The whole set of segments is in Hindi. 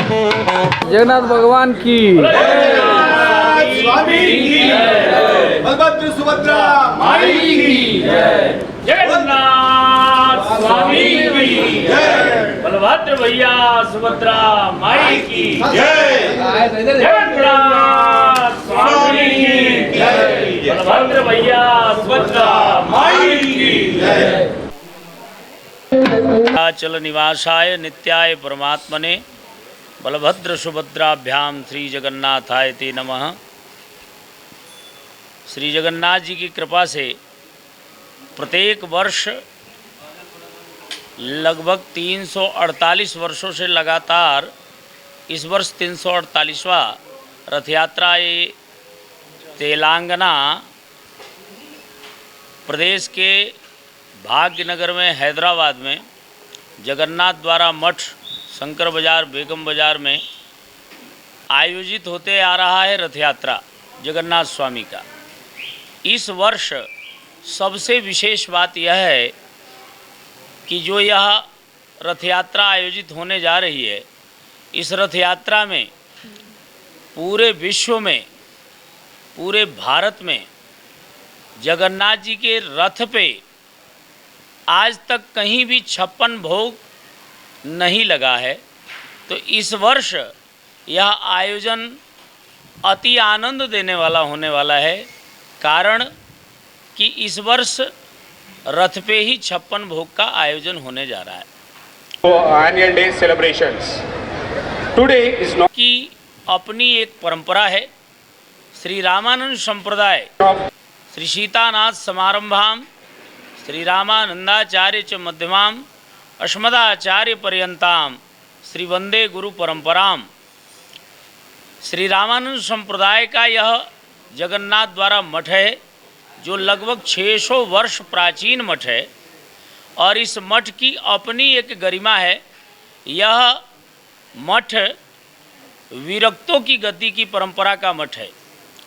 जगन्नाथ भगवान की स्वामी की बलभद्र सुभद्रा माई की जगन्नाथ स्वामी की बलभद्र भैया सुभद्रा माई की जगन्नाथ स्वामी की बलभद्र भैया सुभद्रा माई की। चल निवासाय नित्याय परमात्मने बलभद्र सुभद्राभ्याम श्री जगन्नाथाय ते नमः। श्री जगन्नाथ जी की कृपा से प्रत्येक वर्ष लगभग 348 वर्षों से लगातार इस वर्ष 348वां रथ यात्रा ये तेलंगाना प्रदेश के भाग्यनगर में हैदराबाद में जगन्नाथ द्वारा मठ शंकर बाजार बेगम बाजार में आयोजित होते आ रहा है रथ यात्रा जगन्नाथ स्वामी का। इस वर्ष सबसे विशेष बात यह है कि जो यह रथ यात्रा आयोजित होने जा रही है, इस रथ यात्रा में पूरे विश्व में, पूरे भारत में जगन्नाथ जी के रथ पे आज तक कहीं भी 56 भोग नहीं लगा है। तो इस वर्ष यह आयोजन अति आनंद देने वाला होने वाला है, कारण कि इस वर्ष रथ पे ही 56 भोग का आयोजन होने जा रहा है। Annual day celebrations today is not की अपनी एक परंपरा है। श्री रामानंद संप्रदाय श्री सीतानाथ समारंभाम श्री रामानंदाचार्य च मध्यमाम अस्मदाचार्य पर्यंताम श्री वंदे गुरु परंपराम। श्री रामानंद संप्रदाय का यह जगन्नाथ द्वारा मठ है, जो लगभग 600 वर्ष प्राचीन मठ है और इस मठ की अपनी एक गरिमा है। यह मठ विरक्तों की गद्दी की परंपरा का मठ है।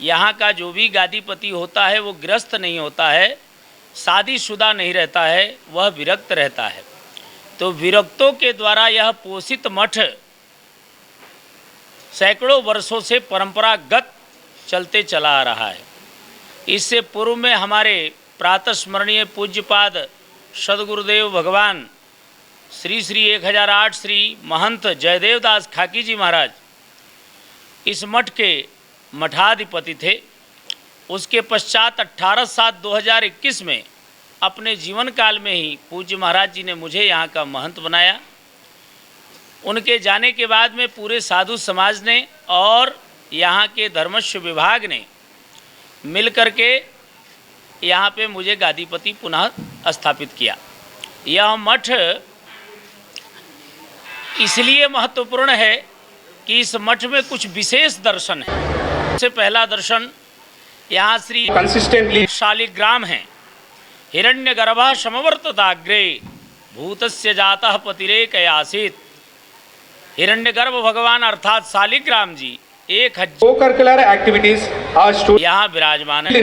यहाँ का जो भी गादीपति होता है वो गृहस्थ नहीं होता है, शादीशुदा नहीं रहता है, वह विरक्त रहता है। तो विरक्तों के द्वारा यह पोषित मठ सैकड़ों वर्षों से परंपरागत चलते चला आ रहा है। इससे पूर्व में हमारे प्रातः स्मरणीय पूज्यपाद सदगुरुदेव भगवान श्री श्री 1008 श्री महंत जयदेव दास खाकी जी महाराज इस मठ के मठाधिपति थे। उसके पश्चात 18/7/2021 में अपने जीवन काल में ही पूज्य महाराज जी ने मुझे यहाँ का महंत बनाया। उनके जाने के बाद में पूरे साधु समाज ने और यहाँ के धर्मस्व विभाग ने मिल करके यहाँ पे मुझे गादीपति पुनः स्थापित किया। यह मठ इसलिए महत्वपूर्ण है कि इस मठ में कुछ विशेष दर्शन है। सबसे पहला दर्शन, यहाँ श्री कंसिस्टेंटली शालिग्राम है। हिरण्यगर्भः समवर्तताग्रे भूतस्य जातः पतिरेक आसीत। हिरण्यगर्भ भगवान अर्थात शालिग्राम जी 1000 co-curricular activities are students यहाँ विराजमान है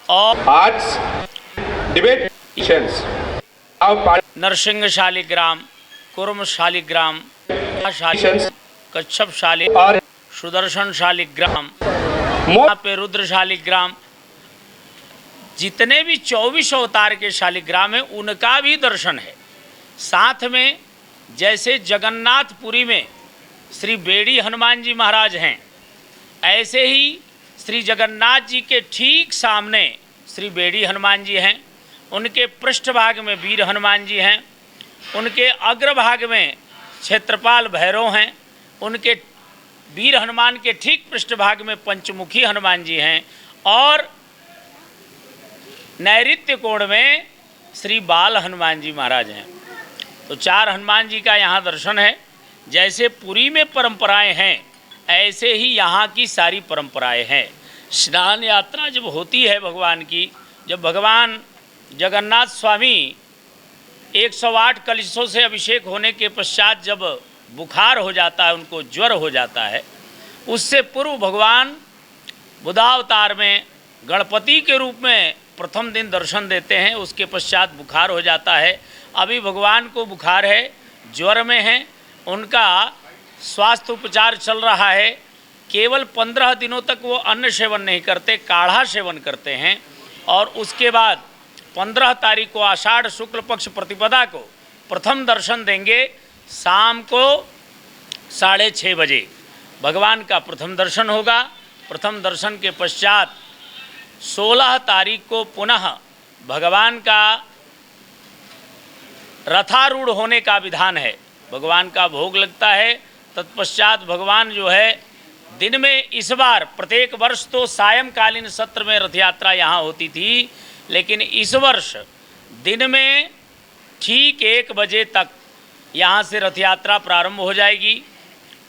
और arts debate sessions our Narasimha Shaligram, कुर्म शालिग्राम, participants कच्छप शालिग्राम, और सुदर्शन शालिग्राम, more यहाँ पे रुद्र शालिग्राम, जितने भी 24 अवतार के शालिग्राम हैं उनका भी दर्शन है। साथ में जैसे जगन्नाथपुरी में श्री बेड़ी हनुमान जी महाराज हैं, ऐसे ही श्री जगन्नाथ जी के ठीक सामने श्री बेड़ी हनुमान जी हैं। उनके पृष्ठभाग में वीर हनुमान जी हैं। उनके अग्रभाग में क्षेत्रपाल भैरव हैं। उनके वीर हनुमान के ठीक पृष्ठभाग में पंचमुखी हनुमान जी हैं और नैऋत्य कोण में श्री बाल हनुमान जी महाराज हैं। तो 4 हनुमान जी का यहाँ दर्शन है। जैसे पुरी में परंपराएं हैं, ऐसे ही यहाँ की सारी परंपराएं हैं। स्नान यात्रा जब होती है भगवान की, जब भगवान जगन्नाथ स्वामी 108 कलशों से अभिषेक होने के पश्चात जब बुखार हो जाता है, उनको ज्वर हो जाता है, उससे पूर्व भगवान बुधावतार में गणपति के रूप में प्रथम दिन दर्शन देते हैं। उसके पश्चात बुखार हो जाता है। अभी भगवान को बुखार है, ज्वर में है, उनका स्वास्थ्य उपचार चल रहा है। केवल 15 दिनों तक वो अन्न सेवन नहीं करते, काढ़ा सेवन करते हैं। और उसके बाद 15 तारीख को आषाढ़ शुक्ल पक्ष प्रतिपदा को प्रथम दर्शन देंगे। शाम को 6:30 बजे भगवान का प्रथम दर्शन होगा। प्रथम दर्शन के पश्चात 16 तारीख को पुनः भगवान का रथारूढ़ होने का विधान है। भगवान का भोग लगता है। तत्पश्चात भगवान जो है दिन में, इस बार प्रत्येक वर्ष तो सायंकालीन सत्र में रथ यात्रा यहाँ होती थी, लेकिन इस वर्ष दिन में ठीक 1 बजे तक यहाँ से रथ यात्रा प्रारंभ हो जाएगी।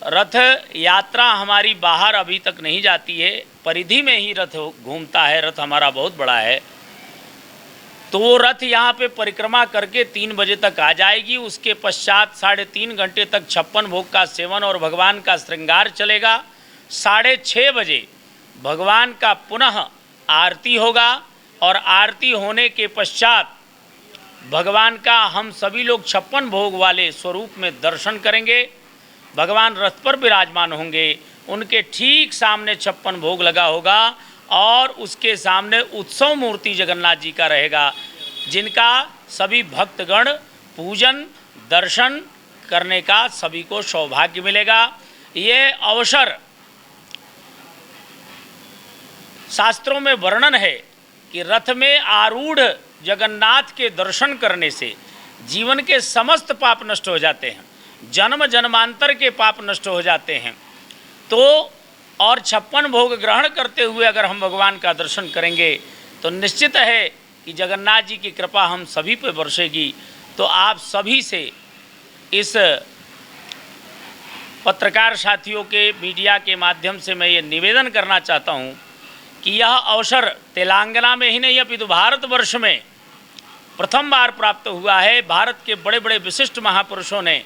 रथ यात्रा हमारी बाहर अभी तक नहीं जाती है, परिधि में ही रथ घूमता है। रथ हमारा बहुत बड़ा है, तो वो रथ यहाँ पे परिक्रमा करके 3 बजे तक आ जाएगी। उसके पश्चात 3.5 घंटे तक 56 भोग का सेवन और भगवान का श्रृंगार चलेगा। 6:30 बजे भगवान का पुनः आरती होगा और आरती होने के पश्चात भगवान का हम सभी लोग 56 भोग वाले स्वरूप में दर्शन करेंगे। भगवान रथ पर विराजमान होंगे, उनके ठीक सामने 56 भोग लगा होगा और उसके सामने उत्सव मूर्ति जगन्नाथ जी का रहेगा, जिनका सभी भक्तगण पूजन दर्शन करने का सभी को सौभाग्य मिलेगा। ये अवसर शास्त्रों में वर्णन है कि रथ में आरूढ़ जगन्नाथ के दर्शन करने से जीवन के समस्त पाप नष्ट हो जाते हैं, जन्म जन्मांतर के पाप नष्ट हो जाते हैं। तो और 56 भोग ग्रहण करते हुए अगर हम भगवान का दर्शन करेंगे तो निश्चित है कि जगन्नाथ जी की कृपा हम सभी पर बरसेगी। तो आप सभी से इस पत्रकार साथियों के, मीडिया के माध्यम से मैं ये निवेदन करना चाहता हूँ कि यह अवसर तेलंगाना में ही नहीं अपितु भारतवर्ष में प्रथम बार प्राप्त हुआ है। भारत के बड़े बड़े विशिष्ट महापुरुषों ने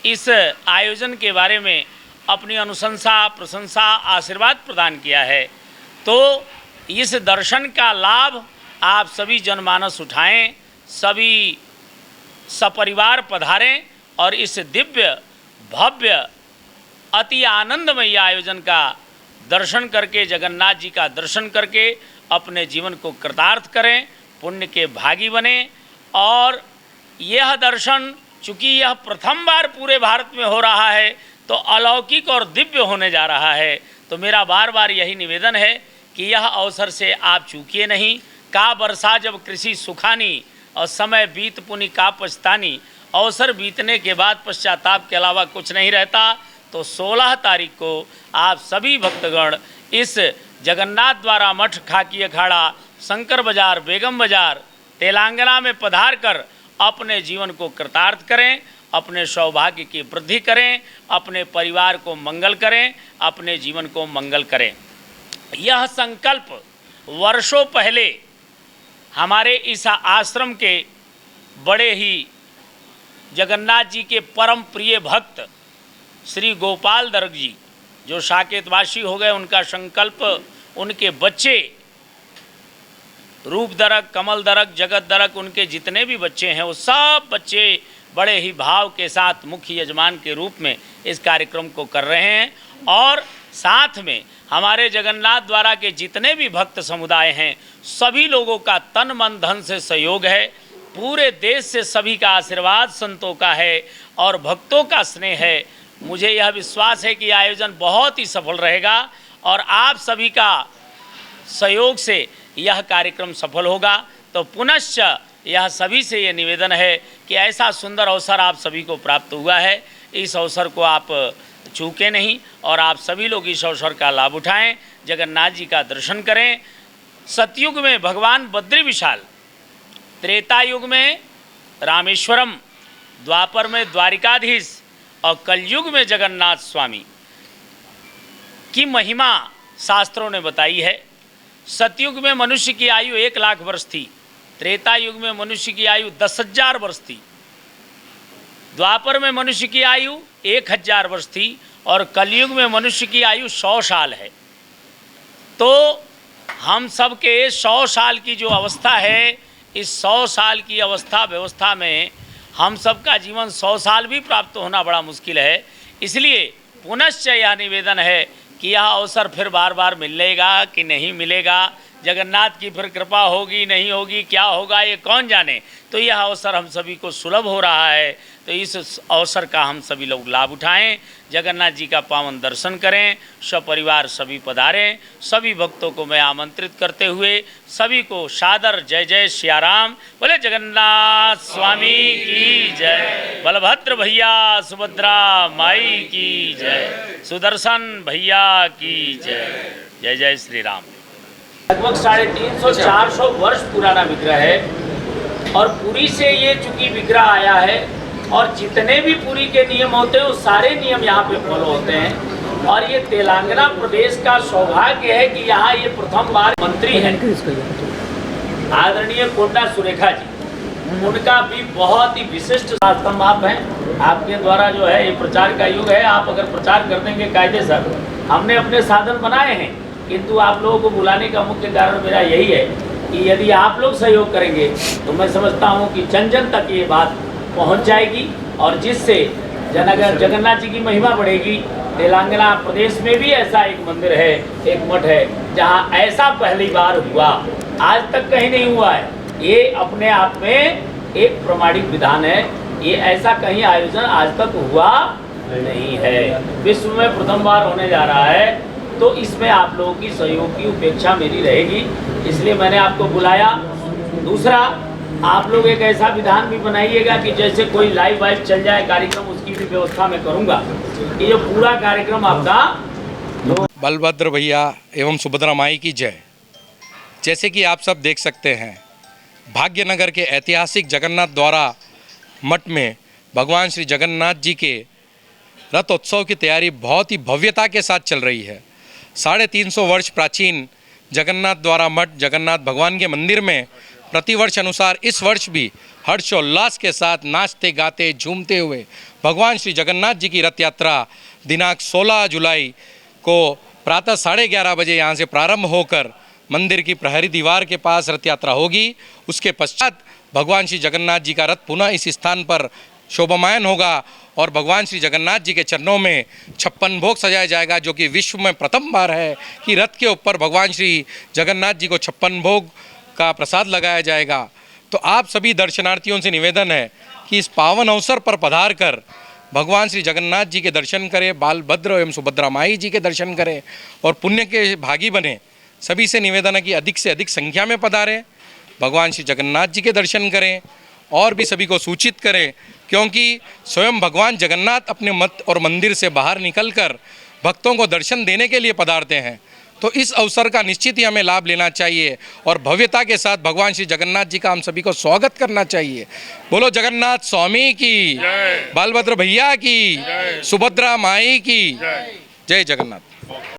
इस आयोजन के बारे में अपनी अनुशंसा, प्रशंसा, आशीर्वाद प्रदान किया है। तो इस दर्शन का लाभ आप सभी जनमानस उठाएं, सभी सपरिवार पधारें और इस दिव्य भव्य अति आनंदमय आयोजन का दर्शन करके, जगन्नाथ जी का दर्शन करके अपने जीवन को कृतार्थ करें, पुण्य के भागी बने। और यह दर्शन चूँकि यह प्रथम बार पूरे भारत में हो रहा है तो अलौकिक और दिव्य होने जा रहा है। तो मेरा बार बार यही निवेदन है कि यह अवसर से आप चूकिए नहीं। का बरसा जब कृषि सुखानी और समय बीत पुनि का पछतानी। अवसर बीतने के बाद पश्चाताप के अलावा कुछ नहीं रहता। तो 16 तारीख को आप सभी भक्तगण इस जगन्नाथ द्वारा मठ खाकी अखाड़ा शंकर बाजार बेगम बाजार तेलंगाना में पधार कर अपने जीवन को कृतार्थ करें, अपने सौभाग्य की वृद्धि करें, अपने परिवार को मंगल करें, अपने जीवन को मंगल करें। यह संकल्प वर्षों पहले हमारे इस आश्रम के बड़े ही जगन्नाथ जी के परम प्रिय भक्त श्री गोपाल दर्ग जी, जो साकेतवासी हो गए, उनका संकल्प, उनके बच्चे रूप दरक, कमल दरक, जगत दरक, उनके जितने भी बच्चे हैं वो सब बच्चे बड़े ही भाव के साथ मुख्य यजमान के रूप में इस कार्यक्रम को कर रहे हैं। और साथ में हमारे जगन्नाथ द्वारा के जितने भी भक्त समुदाय हैं सभी लोगों का तन मन धन से सहयोग है। पूरे देश से सभी का आशीर्वाद संतों का है और भक्तों का स्नेह है। मुझे यह विश्वास है कि आयोजन बहुत ही सफल रहेगा और आप सभी का सहयोग से यह कार्यक्रम सफल होगा। तो पुनश्च यह सभी से ये निवेदन है कि ऐसा सुंदर अवसर आप सभी को प्राप्त हुआ है, इस अवसर को आप चूके नहीं और आप सभी लोग इस अवसर का लाभ उठाएं, जगन्नाथ जी का दर्शन करें। सतयुग में भगवान बद्री विशाल, त्रेता युग में रामेश्वरम, द्वापर में द्वारिकाधीश और कलयुग में जगन्नाथ स्वामी की महिमा शास्त्रों ने बताई है। सतयुग में मनुष्य की आयु 1 लाख वर्ष थी, त्रेता युग में मनुष्य की आयु 10,000 वर्ष थी, द्वापर में मनुष्य की आयु 1,000 वर्ष थी और कलयुग में मनुष्य की आयु 100 साल है। तो हम सब के 100 साल की जो अवस्था है, इस 100 साल की अवस्था व्यवस्था में हम सब का जीवन 100 साल भी प्राप्त होना बड़ा मुश्किल है। इसलिए पुनश्च यह निवेदन है कि यह अवसर फिर बार बार मिलेगा कि नहीं मिलेगा, जगन्नाथ की फिर कृपा होगी नहीं होगी, क्या होगा ये कौन जाने। तो यह अवसर हम सभी को सुलभ हो रहा है, तो इस अवसर का हम सभी लोग लाभ उठाएं, जगन्नाथ जी का पावन दर्शन करें, सपरिवार सभी पधारें। सभी भक्तों को मैं आमंत्रित करते हुए सभी को सादर जय जय सियाराम, बोले जगन्नाथ स्वामी की जय, बलभद्र भैया सुभद्रा माई की जय, सुदर्शन भैया की जय, जय जय श्री राम। लगभग 350-400 वर्ष पुराना विग्रह है और पुरी से ये चूंकि विग्रह आया है और जितने भी पुरी के नियम होते हैं वो सारे नियम यहाँ पे फॉलो होते हैं। और ये तेलंगाना प्रदेश का सौभाग्य है कि यहाँ ये प्रथम बार मंत्री हैं आदरणीय कोंडा सुरेखा जी, उनका भी बहुत ही विशिष्ट स्तंभ आप हैं। आपके द्वारा जो है ये प्रचार का युग है, आप अगर प्रचार कर देंगे कायदे सर, हमने अपने साधन बनाए हैं, किंतु आप लोगों को बुलाने का मुख्य कारण मेरा यही है कि यदि आप लोग सहयोग करेंगे तो मैं समझता हूँ कि जन जन तक ये बात पहुँच जाएगी और जिससे जगन्नाथ जी की महिमा बढ़ेगी। तेलंगाना प्रदेश में भी ऐसा एक मंदिर है, एक मठ है जहाँ ऐसा पहली बार हुआ, आज तक कहीं नहीं हुआ है। ये अपने आप में एक प्रमाणिक विधान है, ये ऐसा कहीं आयोजन आज तक हुआ नहीं है, विश्व में प्रथम बार होने जा रहा है। तो इसमें आप लोगों की सहयोग की उपेक्षा मेरी रहेगी, इसलिए मैंने आपको बुलाया। दूसरा, आप लोग एक ऐसा विधान भी बनाइएगा कि जैसे कोई लाइव वाइव चल जाए कार्यक्रम, उसकी भी व्यवस्था मैं करूंगा कि ये पूरा कार्यक्रम आपका बलभद्र भैया एवं सुभद्रा माई की जय। जैसे कि आप सब देख सकते हैं, भाग्यनगर के ऐतिहासिक जगन्नाथ द्वारा मठ में भगवान श्री जगन्नाथ जी के रथोत्सव की तैयारी बहुत ही भव्यता के साथ चल रही है। 350 वर्ष प्राचीन जगन्नाथ द्वारा मठ जगन्नाथ भगवान के मंदिर में प्रतिवर्ष अनुसार इस वर्ष भी हर्षोल्लास के साथ नाचते गाते झूमते हुए भगवान श्री जगन्नाथ जी की रथ यात्रा दिनांक 16 जुलाई को प्रातः 11:30 बजे यहाँ से प्रारंभ होकर मंदिर की प्रहरी दीवार के पास रथ यात्रा होगी। उसके पश्चात भगवान श्री जगन्नाथ जी का रथ पुनः इस स्थान पर शोभामायन होगा और भगवान श्री जगन्नाथ जी के चरणों में 56 भोग सजाया जाएगा, जो कि विश्व में प्रथम बार है कि रथ के ऊपर भगवान श्री जगन्नाथ जी को 56 भोग का प्रसाद लगाया जाएगा। तो आप सभी दर्शनार्थियों से निवेदन है कि इस पावन अवसर पर पधार कर भगवान श्री जगन्नाथ जी के दर्शन करें, बालभद्र एवं सुभद्रा माई जी के दर्शन करें और पुण्य के भागी बने। सभी से निवेदन है कि अधिक से अधिक संख्या में पधारें, भगवान श्री जगन्नाथ जी के दर्शन करें और भी सभी को सूचित करें, क्योंकि स्वयं भगवान जगन्नाथ अपने मठ और मंदिर से बाहर निकलकर भक्तों को दर्शन देने के लिए पधारते हैं। तो इस अवसर का निश्चित ही हमें लाभ लेना चाहिए और भव्यता के साथ भगवान श्री जगन्नाथ जी का हम सभी को स्वागत करना चाहिए। बोलो जगन्नाथ स्वामी की, बालभद्र भैया की, सुभद्रा माई की जय जगन्नाथ।